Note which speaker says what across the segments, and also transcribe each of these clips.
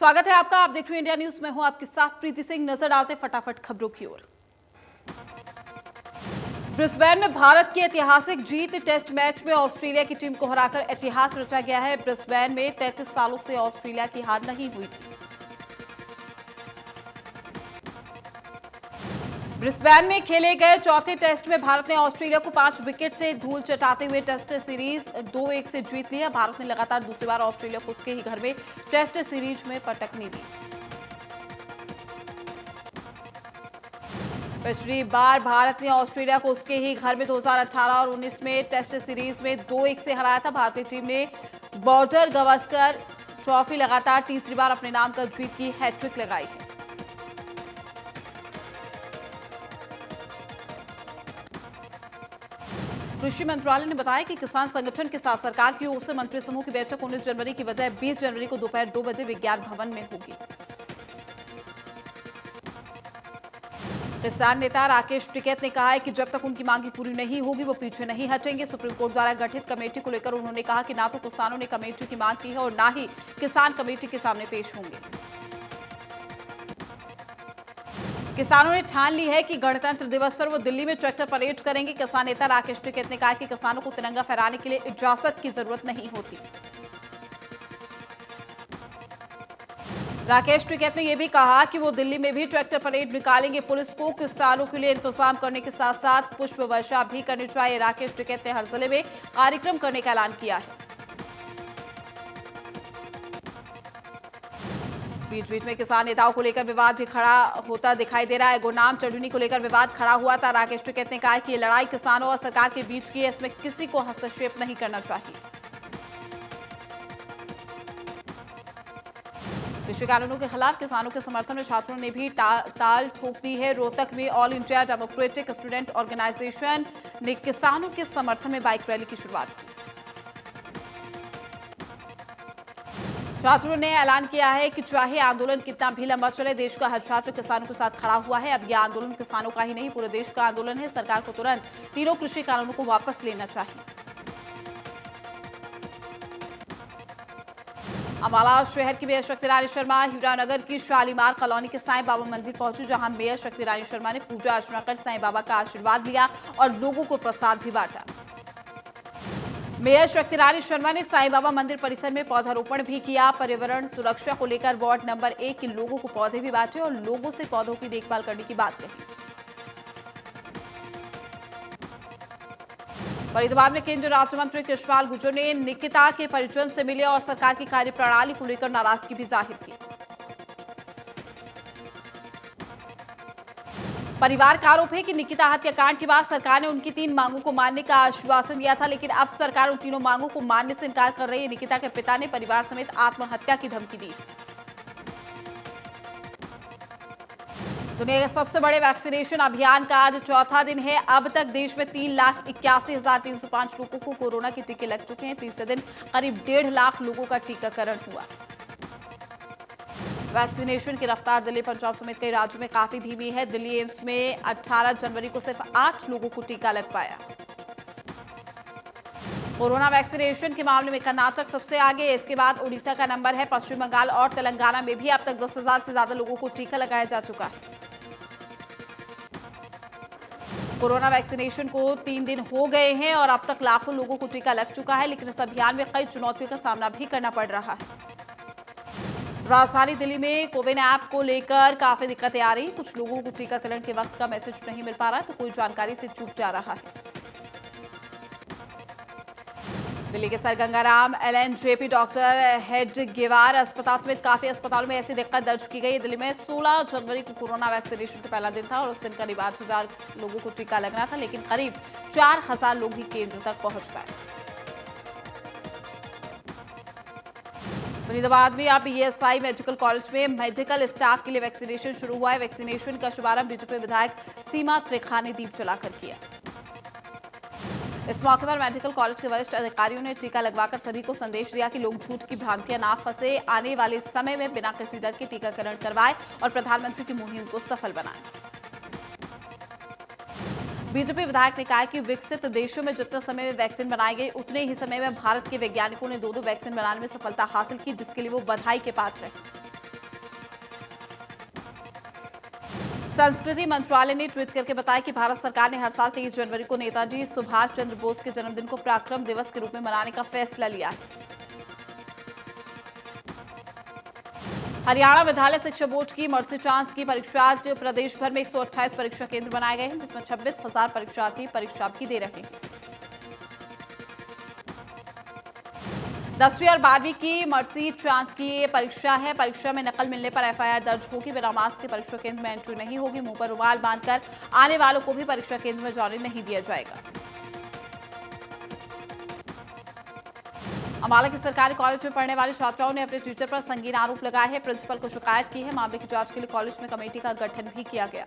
Speaker 1: स्वागत है आपका। आप देख रहे हैं इंडिया न्यूज में हूं आपके साथ प्रीति सिंह। नजर डालते फटाफट खबरों की ओर। ब्रिस्बेन में भारत की ऐतिहासिक जीत। टेस्ट मैच में ऑस्ट्रेलिया की टीम को हराकर इतिहास रचा गया है। ब्रिस्बेन में 33 सालों से ऑस्ट्रेलिया की हार नहीं हुई थी। ब्रिस्बेन में खेले गए चौथे टेस्ट में भारत ने ऑस्ट्रेलिया को 5 विकेट से धूल चटाते हुए टेस्ट सीरीज 2-1 से जीत लिया। भारत ने लगातार दूसरी बार ऑस्ट्रेलिया को उसके ही घर में टेस्ट सीरीज में पटकनी दी। पिछली बार भारत ने ऑस्ट्रेलिया को उसके ही घर में 2018 और 19 में टेस्ट सीरीज में 2-1 से हराया था। भारतीय टीम ने बॉर्डर गावस्कर ट्रॉफी लगातार तीसरी बार अपने नाम कर जीत की हैट्रिक लगाई है। कृषि मंत्रालय ने बताया कि किसान संगठन के साथ सरकार की ओर से मंत्री समूह की बैठक 19 जनवरी की बजाय 20 जनवरी को दोपहर 2 बजे विज्ञान भवन में होगी। किसान नेता राकेश टिकैत ने कहा है कि जब तक उनकी मांगी पूरी नहीं होगी वो पीछे नहीं हटेंगे। सुप्रीम कोर्ट द्वारा गठित कमेटी को लेकर उन्होंने कहा कि ना तो किसानों ने कमेटी की मांग की है और ना ही किसान कमेटी के सामने पेश होंगे। किसानों ने ठान ली है कि गणतंत्र दिवस पर वो दिल्ली में ट्रैक्टर परेड करेंगे। किसान नेता राकेश टिकैत ने कहा कि किसानों को तिरंगा फहराने के लिए इजाजत की जरूरत नहीं होती। राकेश टिकैत ने यह भी कहा कि वो दिल्ली में भी ट्रैक्टर परेड निकालेंगे। पुलिस को किसानों के लिए इंतजाम करने के साथ साथ पुष्प वर्षा भी करनी चाहिए। राकेश टिकैत ने हर जिले में कार्यक्रम करने का ऐलान किया है। बीच बीच में किसान नेताओं को लेकर विवाद भी खड़ा होता दिखाई दे रहा है। गुरनाम चढ़नी को लेकर विवाद खड़ा हुआ था। राकेश टिकैत ने कहा कि ये लड़ाई किसानों और सरकार के बीच की है, इसमें किसी को हस्तक्षेप नहीं करना चाहिए। कृषि कानूनों के खिलाफ किसानों के समर्थन में छात्रों ने भी ताल ठोक दी है। रोहतक में all India democratic student organisation ने किसानों के समर्थन में बाइक रैली की शुरुआत की। छात्रों ने ऐलान किया है कि चाहे आंदोलन कितना भी लंबा चले, देश का हर छात्र किसानों के साथ खड़ा हुआ है। अब यह आंदोलन किसानों का ही नहीं पूरे देश का आंदोलन है। सरकार को तुरंत तीनों कृषि कानूनों को वापस लेना चाहिए। अम्बाला शहर की मेयर शक्ति रानी शर्मा हीरानगर की शालीमार कॉलोनी के साईं बाबा मंदिर पहुंची, जहां मेयर शक्ति रानी शर्मा ने पूजा अर्चना कर साईं बाबा का आशीर्वाद लिया और लोगों को प्रसाद भी बांटा। मेयर शक्ति रानी शर्मा ने साईं बाबा मंदिर परिसर में पौधारोपण भी किया। पर्यावरण सुरक्षा को लेकर वार्ड नंबर 1 के लोगों को पौधे भी बांटे और लोगों से पौधों की देखभाल करने की बात कही। फरीदाबाद में केंद्रीय राज्य मंत्री कृष्णपाल गुर्जर ने निकिता के परिजन से मिले और सरकार की कार्यप्रणाली को लेकर नाराजगी भी जाहिर की। परिवार का आरोप है कि निकिता हत्याकांड के बाद सरकार ने उनकी 3 मांगों को मानने का आश्वासन दिया था, लेकिन अब सरकार उन तीनों मांगों को मानने से इनकार कर रही है। निकिता के पिता ने परिवार समेत आत्महत्या की धमकी दी। दुनिया के सबसे बड़े वैक्सीनेशन अभियान का आज चौथा दिन है। अब तक देश में 3,81,305 लोगों को कोरोना के टीके लग चुके हैं। तीसरे दिन करीब 1.5 लाख लोगों का टीकाकरण हुआ। वैक्सीनेशन की रफ्तार दिल्ली, पंजाब समेत कई राज्यों में काफी धीमी है। दिल्ली एम्स में 18 जनवरी को सिर्फ 8 लोगों को टीका लग पाया। कोरोना वैक्सीनेशन के मामले में कर्नाटक सबसे आगे, इसके बाद उड़ीसा का नंबर है। पश्चिम बंगाल और तेलंगाना में भी अब तक 10,000 से ज्यादा लोगों को टीका लगाया जा चुका है। कोरोना वैक्सीनेशन को 3 दिन हो गए हैं और अब तक लाखों लोगों को टीका लग चुका है, लेकिन इस अभियान में कई चुनौतियों का सामना भी करना पड़ रहा है। राजधानी दिल्ली में कोविन ऐप को लेकर काफी दिक्कतें आ रही। कुछ लोगों को टीकाकरण के वक्त का मैसेज नहीं मिल पा रहा, तो कोई जानकारी से चूक जा रहा है। दिल्ली के sir Gangaram LNJP doctor Hedgewar अस्पताल समेत काफी अस्पतालों में ऐसी दिक्कत दर्ज की गई। दिल्ली में 16 जनवरी को कोरोना वैक्सीनेशन का पहला दिन था और उस दिन करीब 8,000 लोगों को टीका लगना था, लेकिन करीब 4,000 लोग ही केंद्र तक पहुंच पाए। फरीदाबाद में अब ESI मेडिकल कॉलेज में मेडिकल स्टाफ के लिए वैक्सीनेशन शुरू हुआ है। वैक्सीनेशन का शुभारंभ बीजेपी विधायक सीमा त्रिखा ने दीप जलाकर किया। इस मौके पर मेडिकल कॉलेज के वरिष्ठ अधिकारियों ने टीका लगवाकर सभी को संदेश दिया कि लोग झूठ की भ्रांतियां ना फंसे, आने वाले समय में बिना किसी डर के टीकाकरण करवाएं और प्रधानमंत्री की मुहिम को सफल बनाएं। बीजेपी विधायक ने कहा कि विकसित देशों में जितना समय में वैक्सीन बनाई गई, उतने ही समय में भारत के वैज्ञानिकों ने 2 वैक्सीन बनाने में सफलता हासिल की, जिसके लिए वो बधाई के पात्र हैं। संस्कृति मंत्रालय ने ट्वीट करके बताया कि भारत सरकार ने हर साल 23 जनवरी को नेताजी सुभाष चंद्र बोस के जन्मदिन को पराक्रम दिवस के रूप में मनाने का फैसला लिया है। हरियाणा विद्यालय शिक्षा बोर्ड की मर्सी चांस की परीक्षा आज प्रदेश भर में 128 परीक्षा केंद्र बनाए गए हैं, जिसमें 26,000 परीक्षार्थी परीक्षा भी दे रहे हैं। 10वीं और 12वीं की मर्सी चांस की ये परीक्षा है। परीक्षा में नकल मिलने पर एफआईआर दर्ज होगी। बिना मास्क के परीक्षा केंद्र में एंट्री नहीं होगी। मुंह पर रुमाल बांधकर आने वालों को भी परीक्षा केंद्र में जाने नहीं दिया जाएगा। अम्बाला के सरकारी कॉलेज में पढ़ने वाली छात्राओं ने अपने टीचर पर संगीन आरोप लगाए हैं। प्रिंसिपल को शिकायत की है। मामले की जांच के लिए कॉलेज में कमेटी का गठन भी किया गया।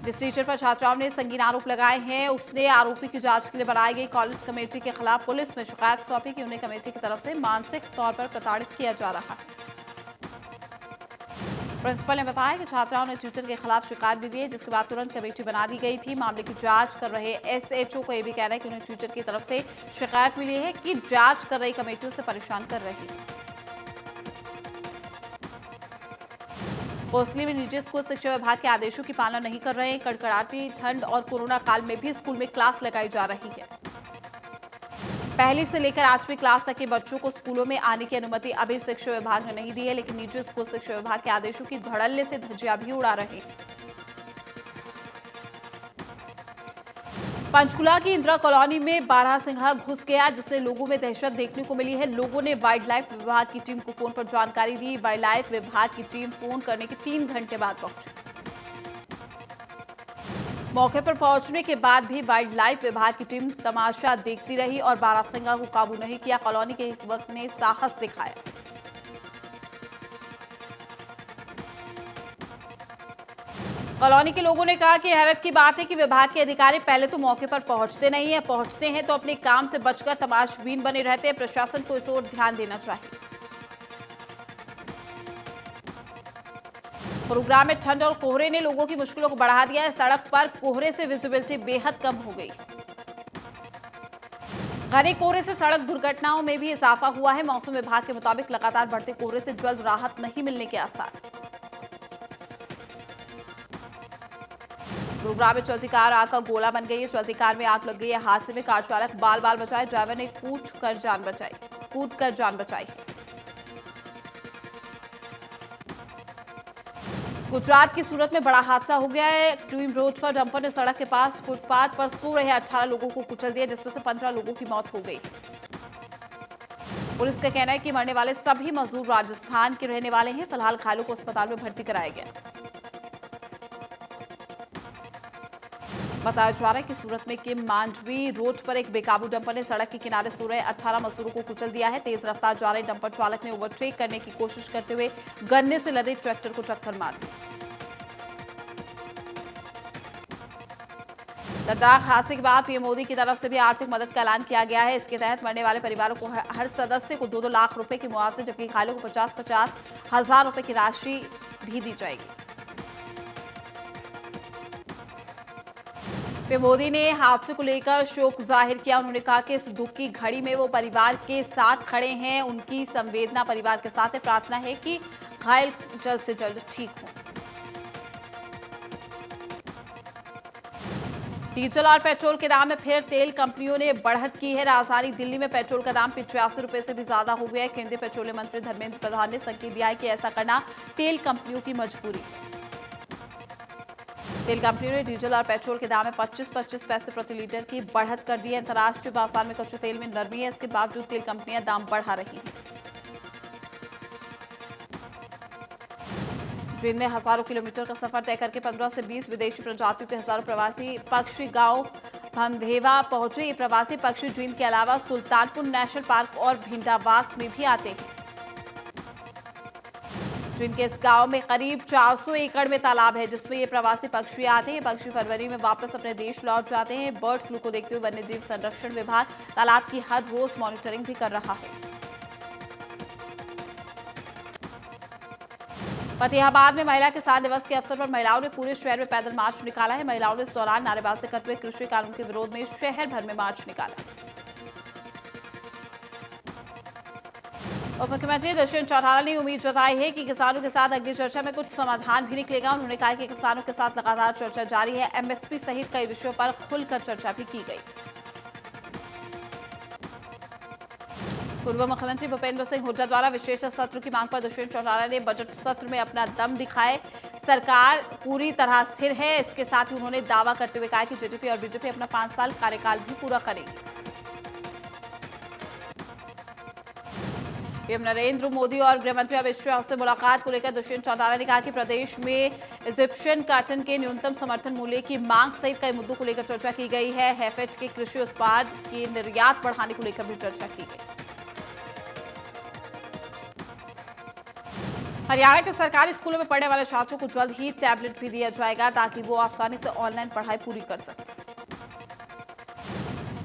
Speaker 1: जिस टीचर पर छात्राओं ने संगीन आरोप लगाए हैं, उसने आरोपी की जांच के लिए बनाई गई कॉलेज कमेटी के खिलाफ पुलिस में शिकायत सौंपी कि उन्हें कमेटी की तरफ से मानसिक तौर पर प्रताड़ित किया जा रहा है। प्रिंसिपल ने बताया कि छात्राओं ने टीचर के खिलाफ शिकायत भी दी है, जिसके बाद तुरंत कमेटी बना दी गई थी। मामले की जांच कर रहे एसएचओ को यह भी कहना है कि उन्हें टीचर की तरफ से शिकायत मिली है कि जांच कर रही कमेटी उसे परेशान कर रही है। कोसली में निजी स्कूल शिक्षा विभाग के आदेशों की पालना नहीं कर रहे हैं। कड़कड़ाती ठंड और कोरोना काल में भी स्कूल में क्लास लगाई जा रही है। पहली से लेकर 8वीं क्लास तक के बच्चों को स्कूलों में आने की अनुमति अभी शिक्षा विभाग ने नहीं दी है, लेकिन निजी स्कूल शिक्षा विभाग के आदेशों की धड़ल्ले से धज्जियां भी उड़ा रहे हैं। पंचकुला की इंदिरा कॉलोनी में बारहसिंघा घुस गया, जिससे लोगों में दहशत देखने को मिली है। लोगों ने वाइल्ड लाइफ विभाग की टीम को फोन पर जानकारी दी। वाइल्ड लाइफ विभाग की टीम फोन करने के 3 घंटे बाद पहुंची। मौके पर पहुंचने के बाद भी वाइल्ड लाइफ विभाग की टीम तमाशा देखती रही और बारहसिंघा को काबू नहीं किया। कॉलोनी के एक युवक ने साहस दिखाया। कॉलोनी के लोगों ने कहा कि हैरत की बात है कि विभाग के अधिकारी पहले तो मौके पर पहुंचते नहीं है, पहुंचते हैं तो अपने काम से बचकर तमाशबीन बने रहते हैं। प्रशासन को इस ओर ध्यान देना चाहिए। गुरुग्राम में ठंड और कोहरे ने लोगों की मुश्किलों को बढ़ा दिया है। सड़क पर कोहरे से विजिबिलिटी बेहद कम हो गई। घने कोहरे से सड़क दुर्घटनाओं में भी इजाफा हुआ है। मौसम विभाग के मुताबिक लगातार बढ़ते कोहरे से जल्द राहत नहीं मिलने के आसार। गुरुग्राम में चलती कार आग का गोला बन गई है। चलती कार में आग लग गई है। हादसे में कार चालक बाल बाल बचाए। ड्राइवर ने कूद कर जान बचाई। गुजरात की सूरत में बड़ा हादसा हो गया है। क्रीम रोड पर डंपर ने सड़क के पास फुटपाथ पर सो रहे 18 लोगों को कुचल दिया, जिसमें से 15 लोगों की मौत हो गई। पुलिस का कहना है कि मरने वाले सभी मजदूर राजस्थान के रहने वाले हैं। फिलहाल घायलों को अस्पताल में भर्ती कराया गया। बताया जा रहा है कि सूरत में किम मांडवी रोड पर एक बेकाबू डंपर ने सड़क के किनारे सो रहे 18 मजदूरों को कुचल दिया है। तेज रफ्तार जा रहे डंपर चालक ने ओवरटेक करने की कोशिश करते हुए गन्ने से लदे ट्रैक्टर को टक्कर मार दी। लद्दाख हादसे के बाद पीएम मोदी की तरफ से भी आर्थिक मदद का ऐलान किया गया है। इसके तहत मरने वाले परिवारों को हर सदस्य को 2-2 लाख रुपए के मुआवजे, जबकि घायलों को 50-50 हजार रुपए की राशि भी दी जाएगी। पीएम मोदी ने हादसे को लेकर शोक जाहिर किया। उन्होंने कहा कि इस दुख की घड़ी में वो परिवार के साथ खड़े हैं। उनकी संवेदना परिवार के साथ है। प्रार्थना है कि घायल जल्द से जल्द ठीक हों। डीजल और पेट्रोल के दाम में फिर तेल कंपनियों ने बढ़त की है। राजधानी दिल्ली में पेट्रोल का दाम 85 रुपए से भी ज्यादा हो गया है। केंद्रीय पेट्रोलियम मंत्री धर्मेंद्र प्रधान ने संकेत दिया है कि ऐसा करना तेल कंपनियों की मजबूरी है। तेल कंपनियों ने डीजल और पेट्रोल के दाम में 25-25 पैसे प्रति लीटर की बढ़त कर दी है। अंतर्राष्ट्रीय बाजार में कच्चे तेल में नरमी है। इसके बावजूद तेल कंपनियां दाम बढ़ा रही हैं। ट्रेन में हजारों किलोमीटर का सफर तय करके 15 से 20 विदेशी प्रजातियों के हजारों प्रवासी पक्षी गांव भमभेवा पहुंचे। ये प्रवासी पक्षी जींद के अलावा सुल्तानपुर नेशनल पार्क और भिंडावास में भी आते हैं। जींद के इस गांव में करीब 400 एकड़ में तालाब है, जिसमें ये प्रवासी पक्षी आते हैं। पक्षी फरवरी में वापस अपने देश लौट जाते हैं। बर्ड फ्लू को देखते हुए वन्यजीव संरक्षण विभाग तालाब की हर रोज मॉनिटरिंग भी कर रहा है। फतेहाबाद में महिला किसान दिवस के अवसर पर महिलाओं ने पूरे शहर में पैदल मार्च निकाला है। महिलाओं ने इस दौरान नारेबाजी करते हुए कृषि कानून के विरोध में शहर भर में मार्च निकाला। उप मुख्यमंत्री दुष्यंत चौटाला ने उम्मीद जताई है कि किसानों के साथ अगली चर्चा में कुछ समाधान भी निकलेगा। उन्होंने कहा कि किसानों के साथ लगातार चर्चा जारी है। एमएसपी सहित कई विषयों पर खुलकर चर्चा भी की गई। पूर्व मुख्यमंत्री भूपेंद्र सिंह हुड्डा द्वारा विशेष सत्र की मांग पर दुष्यंत चौटाला ने बजट सत्र में अपना दम दिखाए। सरकार पूरी तरह स्थिर है। इसके साथ ही उन्होंने दावा करते हुए कहा कि जेडीपी और बीजेपी अपना 5 साल कार्यकाल भी पूरा करेगी। पीएम नरेंद्र मोदी और गृहमंत्री अमित शाह से मुलाकात को लेकर दुष्यंत चौटाला ने कहा कि प्रदेश में इजिप्शियन कॉटन के न्यूनतम समर्थन मूल्य की मांग सहित कई मुद्दों को लेकर चर्चा की गई है। हैफेड के कृषि उत्पाद के निर्यात बढ़ाने को लेकर भी चर्चा की गई। हरियाणा के सरकारी स्कूलों में पढ़ने वाले छात्रों को जल्द ही टैबलेट भी दिया जाएगा ताकि वो आसानी से ऑनलाइन पढ़ाई पूरी कर सकें।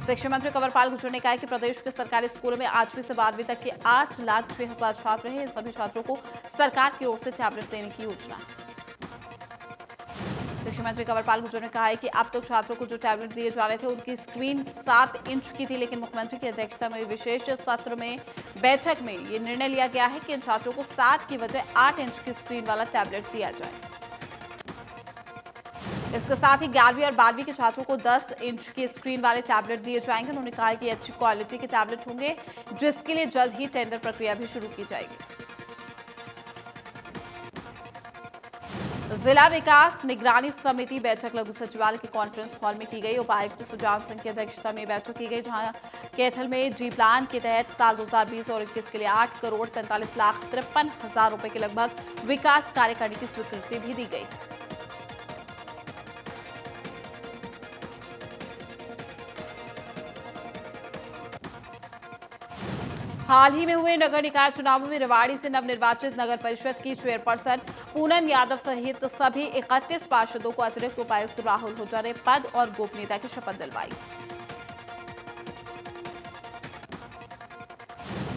Speaker 1: शिक्षा मंत्री कंवरपाल गुर्जर ने कहा कि प्रदेश के सरकारी स्कूलों में 8वीं से 12वीं तक के 8,06,000 छात्र हैं। इन सभी छात्रों को सरकार की ओर से टैबलेट देने की योजना है। शिक्षा मंत्री कंवरपाल गुर्जर ने कहा है कि अब तक छात्रों को जो टैबलेट दिए जा रहे थे उनकी स्क्रीन 7 इंच की थी, लेकिन मुख्यमंत्री की अध्यक्षता में विशेष सत्र में बैठक में ये निर्णय लिया गया है कि इन छात्रों को 7 की बजाय 8 इंच की स्क्रीन वाला टैबलेट दिया जाए। इसके साथ ही 11वीं और 12वीं के छात्रों को 10 इंच की स्क्रीन वाले टैबलेट दिए जाएंगे। उन्होंने कहा कि अच्छी क्वालिटी के टैबलेट होंगे, जिसके लिए जल्द ही टेंडर प्रक्रिया भी शुरू की जाएगी। जिला विकास निगरानी समिति बैठक लघु सचिवालय के कॉन्फ्रेंस हॉल में की गई। उपायुक्त सुजान सिंह की अध्यक्षता में बैठक की गई, जहां कैथल में जी प्लान के तहत साल 2020 और 21 के लिए 8,47,53,000 रुपए के लगभग विकास कार्य करने की स्वीकृति भी दी गई। हाल ही में हुए नगर निकाय चुनावों में रेवाड़ी से नवनिर्वाचित नगर परिषद की चेयरपर्सन पूनम यादव सहित सभी 31 पार्षदों को अतिरिक्त उपायुक्त राहुल हुड्डा ने पद और गोपनीयता की शपथ दिलवाई।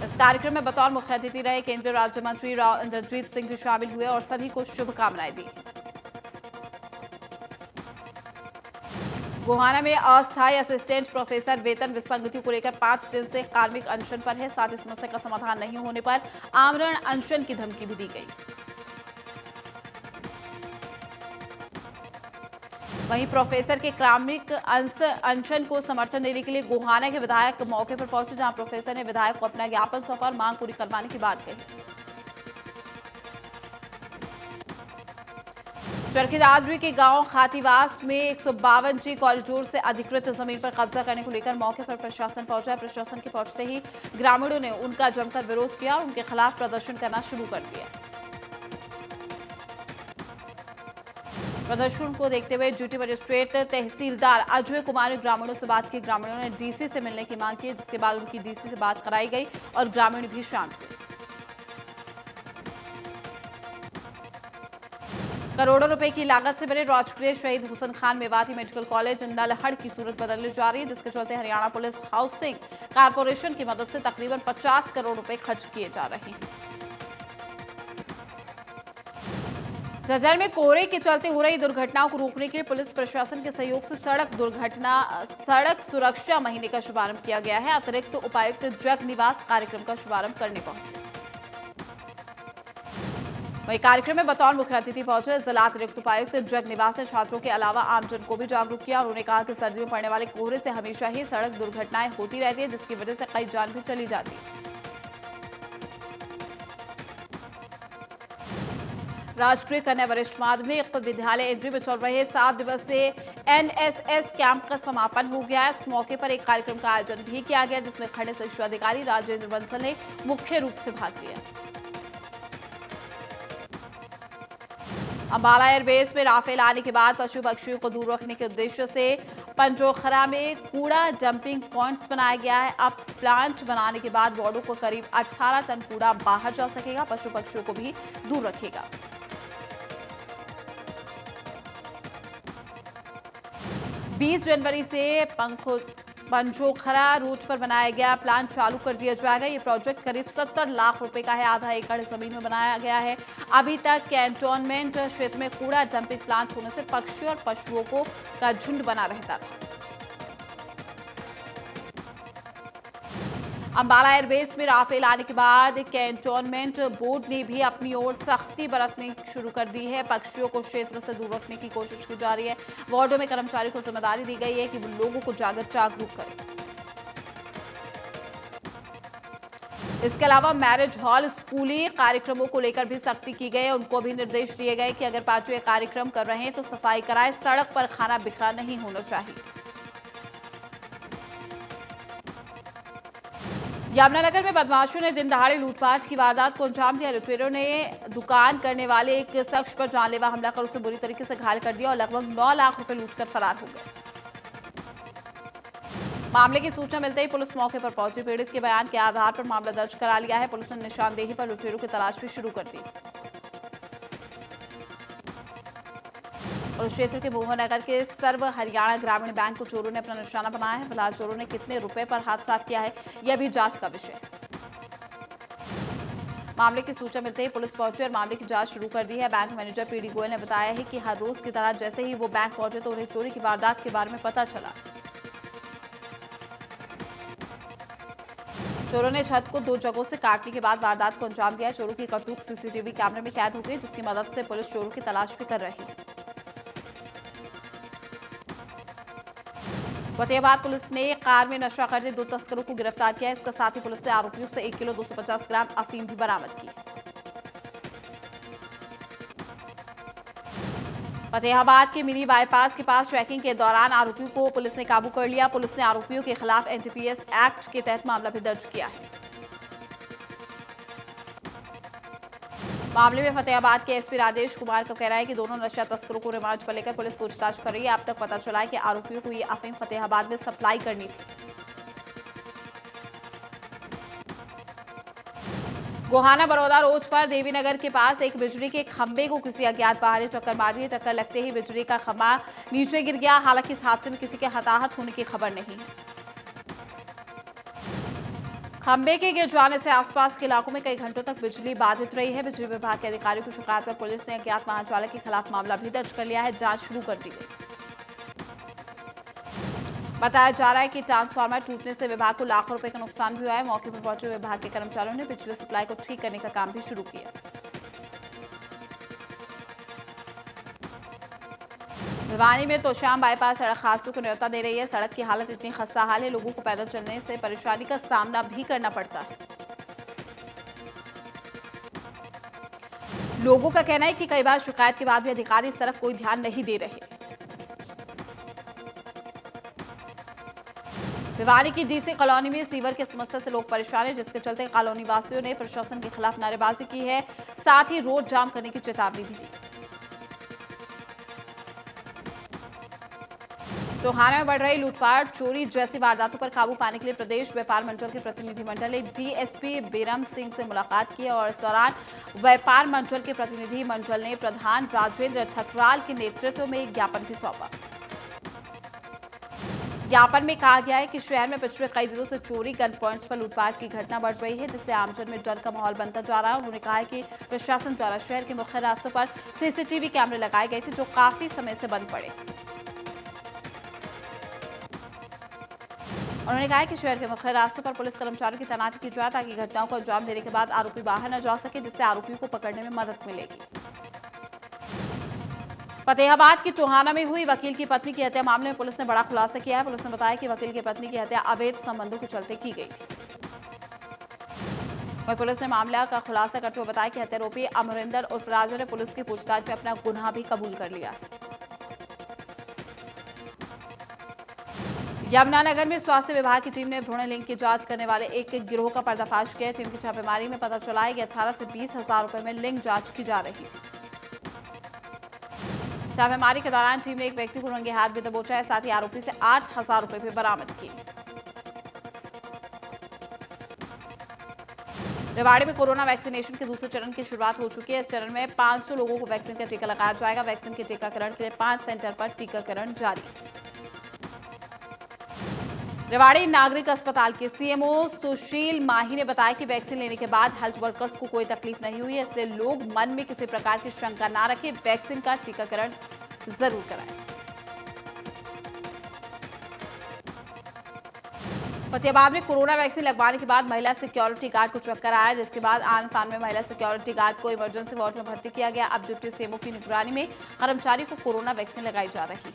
Speaker 1: इस कार्यक्रम में बतौर मुख्य अतिथि रहे केंद्रीय राज्य मंत्री राव इंद्रजीत सिंह भी शामिल हुए और सभी को शुभकामनाएं दी। गोहाना में अस्थायी असिस्टेंट प्रोफेसर वेतन विसंगतियों को लेकर 5 दिन से कार्मिक अनशन पर है। साथ ही समस्या का समाधान नहीं होने पर आमरण अनशन की धमकी भी दी गई। वहीं प्रोफेसर के कार्मिक अनशन को समर्थन देने के लिए गोहाना के विधायक मौके पर पहुंचे, जहां प्रोफेसर ने विधायक को अपना ज्ञापन सौंपा और मांग पूरी करवाने की बात कही। चरखी दादरी के गांव खातीवास में 152 जी कॉरिडोर से अधिकृत जमीन पर कब्जा करने को लेकर मौके पर प्रशासन पहुंचा। प्रशासन के पहुंचते ही ग्रामीणों ने उनका जमकर विरोध किया और उनके खिलाफ प्रदर्शन करना शुरू कर दिया। प्रदर्शन को देखते हुए ड्यूटी मजिस्ट्रेट तहसीलदार अजय कुमार ने ग्रामीणों से बात की। ग्रामीणों ने डीसी से मिलने की मांग की, जिसके बाद उनकी डीसी से बात कराई गई और ग्रामीण भी शांत हुए। करोड़ों रुपए की लागत से बने राजप्रिय शहीद हुसैन खान मेवाती मेडिकल कॉलेज नलहड़ की सूरत बदलने जा रही है, जिसके चलते हरियाणा पुलिस हाउसिंग कारपोरेशन की मदद से तकरीबन 50 करोड़ रुपए खर्च किए जा रहे हैं। झज्जर में कोहरे के चलते हो रही दुर्घटनाओं को रोकने के लिए पुलिस प्रशासन के सहयोग से सड़क सुरक्षा महीने का शुभारंभ किया गया है। अतिरिक्त उपायुक्त जग निवास कार्यक्रम का शुभारंभ करने पहुंचे। वहीं कार्यक्रम में बतौर मुख्य अतिथि पहुंचे जिला अतिरिक्त उपायुक्त जग निवास ने छात्रों के अलावा आमजन को भी जागरूक किया। उन्होंने कहा कि सर्दियों में पड़ने वाले कोहरे से हमेशा ही सड़क दुर्घटनाएं होती रहती है, जिसकी वजह से कई जान भी चली जाती है। राष्ट्रीय कन्या वरिष्ठ माध्यमिक विद्यालय इंद्री में चल रहे 7 दिवसीय NSS कैंप का समापन हो गया है। इस मौके पर एक कार्यक्रम का आयोजन भी किया गया, जिसमें खंड शिक्षा अधिकारी राजेंद्र बंसल ने मुख्य रूप से भाग लिया। अंबाला एयरबेस में राफेल आने के बाद पशु पक्षियों को दूर रखने के उद्देश्य से पंजोखरा में कूड़ा डंपिंग पॉइंट्स बनाया गया है। अब प्लांट बनाने के बाद वार्डों को करीब 18 टन कूड़ा बाहर जा सकेगा, पशु पक्षियों को भी दूर रखेगा। 20 जनवरी से पंजोखरा रूट पर बनाया गया प्लांट चालू कर दिया जाएगा। ये प्रोजेक्ट करीब 70 लाख रुपए का है। आधा एकड़ जमीन में बनाया गया है। अभी तक कैंटोनमेंट क्षेत्र में कूड़ा डंपिंग प्लांट होने से पक्षी और पशुओं का झुंड बना रहता था। अंबाला एयरबेस में राफेल आने के बाद कैंटोनमेंट बोर्ड ने भी अपनी ओर सख्ती बरतनी शुरू कर दी है। पक्षियों को क्षेत्र से दूर रखने की कोशिश की जा रही है। वार्डों में कर्मचारियों को जिम्मेदारी दी गई है कि वो लोगों को जागरूक करें। इसके अलावा मैरिज हॉल, स्कूली कार्यक्रमों को लेकर भी सख्ती की गई है। उनको भी निर्देश दिए गए कि अगर पांचवें कार्यक्रम कर रहे हैं तो सफाई कराएं। सड़क पर खाना बिखरा नहीं होना चाहिए। यमुनानगर में बदमाशों ने दिन दहाड़े लूटपाट की वारदात को अंजाम दिया। लुटेरों ने दुकान करने वाले एक शख्स पर जानलेवा हमला कर उसे बुरी तरीके से घायल कर दिया और लगभग 9 लाख रुपए लूटकर फरार हो गए। मामले की सूचना मिलते ही पुलिस मौके पर पहुंची। पीड़ित के बयान के आधार पर मामला दर्ज करा लिया है। पुलिस ने निशानदेही पर लुटेरों की तलाश भी शुरू कर दी। और क्षेत्र के मोहननगर के सर्व हरियाणा ग्रामीण बैंक को चोरों ने अपना निशाना बनाया है। फिलहाल चोरों ने कितने रुपए पर हाथ साफ किया है, यह भी जांच का विषय है। मामले की सूचना मिलते ही पुलिस पहुंची और मामले की जांच शुरू कर दी है। बैंक मैनेजर पीडी गोयल ने बताया है कि हर रोज की तरह जैसे ही वो बैंक पहुंचे तो उन्हें चोरी की वारदात के बारे में पता चला। चोरों ने छत को 2 जगहों से काटने के बाद वारदात को अंजाम दिया। चोरों की करतूत सीसीटीवी कैमरे में कैद हो गई, जिसकी मदद से पुलिस चोरों की तलाश भी कर रही है। फतेहाबाद पुलिस ने कार में नशा करते 2 तस्करों को गिरफ्तार किया। इसके साथ ही पुलिस ने आरोपियों से 1 किलो 250 ग्राम अफीम भी बरामद की। फतेहाबाद के मिनी बाईपास के पास चेकिंग के दौरान आरोपियों को पुलिस ने काबू कर लिया। पुलिस ने आरोपियों के खिलाफ एनडीपीएस एक्ट के तहत मामला भी दर्ज किया है। मामले में फतेहाबाद के एसपी राजेश कुमार का कहना है कि दोनों नशा तस्करों को रिमांड पर लेकर पुलिस पूछताछ कर रही है। अब तक पता चला है कि आरोपियों को ये अफीम फतेहाबाद में सप्लाई करनी थी। गोहाना बड़ौदा रोड पर देवीनगर के पास एक बिजली के खंभे को किसी अज्ञात वाहन ने टक्कर मार दी। टक्कर लगते ही बिजली का खंभा नीचे गिर गया। हालांकि इस हादसे में किसी के हताहत होने की खबर नहीं है। खंभे के गिर जाने से आसपास के इलाकों में कई घंटों तक बिजली बाधित रही है। बिजली विभाग के अधिकारियों की शिकायत पर पुलिस ने अज्ञात वाहन चालक के खिलाफ मामला भी दर्ज कर लिया है। जांच शुरू कर दी गई। बताया जा रहा है कि ट्रांसफार्मर टूटने से विभाग को लाखों रुपए का नुकसान भी हुआ है। मौके पर पहुंचे विभाग के कर्मचारियों ने बिजली सप्लाई को ठीक करने का काम भी शुरू किया। भिवानी में तोशाम बाईपास सड़क हादसों को न्योता दे रही है। सड़क की हालत इतनी खस्ता हाल है, लोगों को पैदल चलने से परेशानी का सामना भी करना पड़ता है। लोगों का कहना है कि कई बार शिकायत के बाद भी अधिकारी इस तरफ कोई ध्यान नहीं दे रहे। भिवानी की डीसी कॉलोनी में सीवर की समस्या से लोग परेशान हैं, जिसके चलते कॉलोनी वासियों ने प्रशासन के खिलाफ नारेबाजी की है। साथ ही रोड जाम करने की चेतावनी भी दी। टोहाना में बढ़ रही लूटपाट, चोरी जैसी वारदातों पर काबू पाने के लिए प्रदेश व्यापार मंडल के प्रतिनिधिमंडल ने डीएसपी बेरम सिंह से मुलाकात की और इस दौरान व्यापार मंडल के प्रतिनिधि मंडल ने प्रधान राजेंद्र ठकराल के नेतृत्व में एक ज्ञापन भी सौंपा। ज्ञापन में कहा गया है कि शहर में पिछले कई दिनों से चोरी, गन पॉइंट्स पर लूटपाट की घटना बढ़ रही है, जिससे आमजन में डर का माहौल बनता जा रहा है। उन्होंने कहा है कि प्रशासन द्वारा शहर के मुख्य रास्तों पर सीसीटीवी कैमरे लगाए गए थे, जो काफी समय से बंद पड़े। उन्होंने कहा है कि शहर के मुख्य रास्तों पर पुलिस कर्मचारियों की तैनाती की जाए ताकि घटनाओं को अंजाम देने के बाद आरोपी बाहर न जा सके, जिससे आरोपियों को पकड़ने में मदद मिलेगी। फतेहाबाद के टोहाना में हुई वकील की पत्नी की हत्या मामले में पुलिस ने बड़ा खुलासा किया है। पुलिस ने बताया कि वकील की पत्नी की हत्या अवैध संबंधों के चलते की गई थी। वहीं पुलिस ने मामला का खुलासा करते हुए बताया कि हत्यारोपी अमरिंदर उर्फ राजा ने पुलिस की पूछताछ में अपना गुनाह भी कबूल कर लिया है। यमुनानगर में स्वास्थ्य विभाग की टीम ने भ्रूण लिंग की जांच करने वाले एक गिरोह का पर्दाफाश किया। टीम की छापेमारी में पता चला है कि 18 से 20 हजार रुपए में लिंग जांच की जा रही थी। छापेमारी के दौरान टीम ने एक व्यक्ति को रंगे हाथ भी दबोचा है। साथ ही आरोपी से 8,000 रुपए भी बरामद किए। रेवाड़ी में कोरोना वैक्सीनेशन के दूसरे चरण की शुरुआत हो चुकी है। इस चरण में 500 लोगों को वैक्सीन का टीका लगाया जाएगा। वैक्सीन के टीकाकरण के लिए 5 सेंटर पर टीकाकरण जारी। रेवाड़ी नागरिक अस्पताल के सीएमओ सुशील माही ने बताया कि वैक्सीन लेने के बाद हेल्थ वर्कर्स को कोई तकलीफ नहीं हुई है, इसलिए लोग मन में किसी प्रकार की शंका ना रखें, वैक्सीन का टीकाकरण जरूर कराएं। फतेहाबाद में कोरोना वैक्सीन लगवाने के बाद महिला सिक्योरिटी गार्ड को चक्कर आया, जिसके बाद आन फान में महिला सिक्योरिटी गार्ड को इमरजेंसी वार्ड में भर्ती किया गया। अब डिप्टी सीएमओ की निगरानी में कर्मचारी को कोरोना वैक्सीन लगाई जा रही है।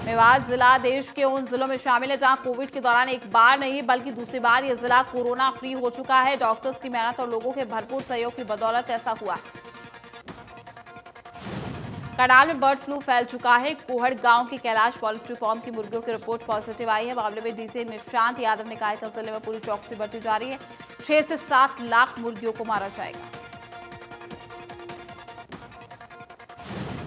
Speaker 1: मेवात जिला देश के उन जिलों में शामिल है जहां कोविड के दौरान एक बार नहीं बल्कि दूसरी बार यह जिला कोरोना फ्री हो चुका है। डॉक्टर्स की मेहनत और लोगों के भरपूर सहयोग की बदौलत ऐसा हुआ है। करनाल में बर्ड फ्लू फैल चुका है। कोहड़ गांव की कैलाश पोल्ट्री फार्म की मुर्गियों की रिपोर्ट पॉजिटिव आई है। मामले में डीसी निशांत यादव ने कहा कि जिले में पूरी चौकसी बरती जा रही है। 6 से 7 लाख मुर्गियों को मारा जाएगा।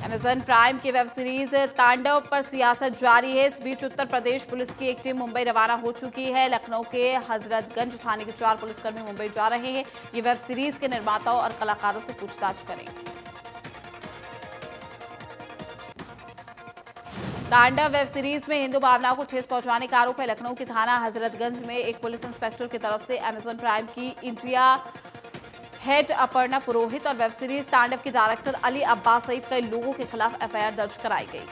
Speaker 1: अमेजन प्राइम की वेब सीरीज तांडव पर सियासत जारी है। इस बीच उत्तर प्रदेश पुलिस की एक टीम मुंबई रवाना हो चुकी है। लखनऊ के हजरतगंज थाने के 4 पुलिसकर्मी मुंबई जा रहे हैं। ये वेब सीरीज के निर्माताओं और कलाकारों से पूछताछ करेंगे। तांडव वेब सीरीज में हिंदू भावनाओं को ठेस पहुंचाने का आरोप है। लखनऊ के थाना हजरतगंज में एक पुलिस इंस्पेक्टर की तरफ से अमेजन प्राइम की इंडिया हेड अपर्णा पुरोहित और वेब सीरीज तांडव के डायरेक्टर अली अब्बास सहित कई लोगों के खिलाफ एफआईआर दर्ज कराई गई।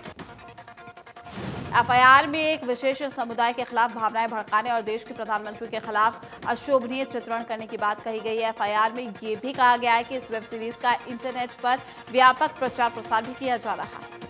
Speaker 1: एफआईआर में एक विशेष समुदाय के खिलाफ भावनाएं भड़काने और देश के प्रधानमंत्री के खिलाफ अशोभनीय चित्रण करने की बात कही गई है। एफआईआर में यह भी कहा गया है कि इस वेब सीरीज का इंटरनेट पर व्यापक प्रचार प्रसार भी किया जा रहा है।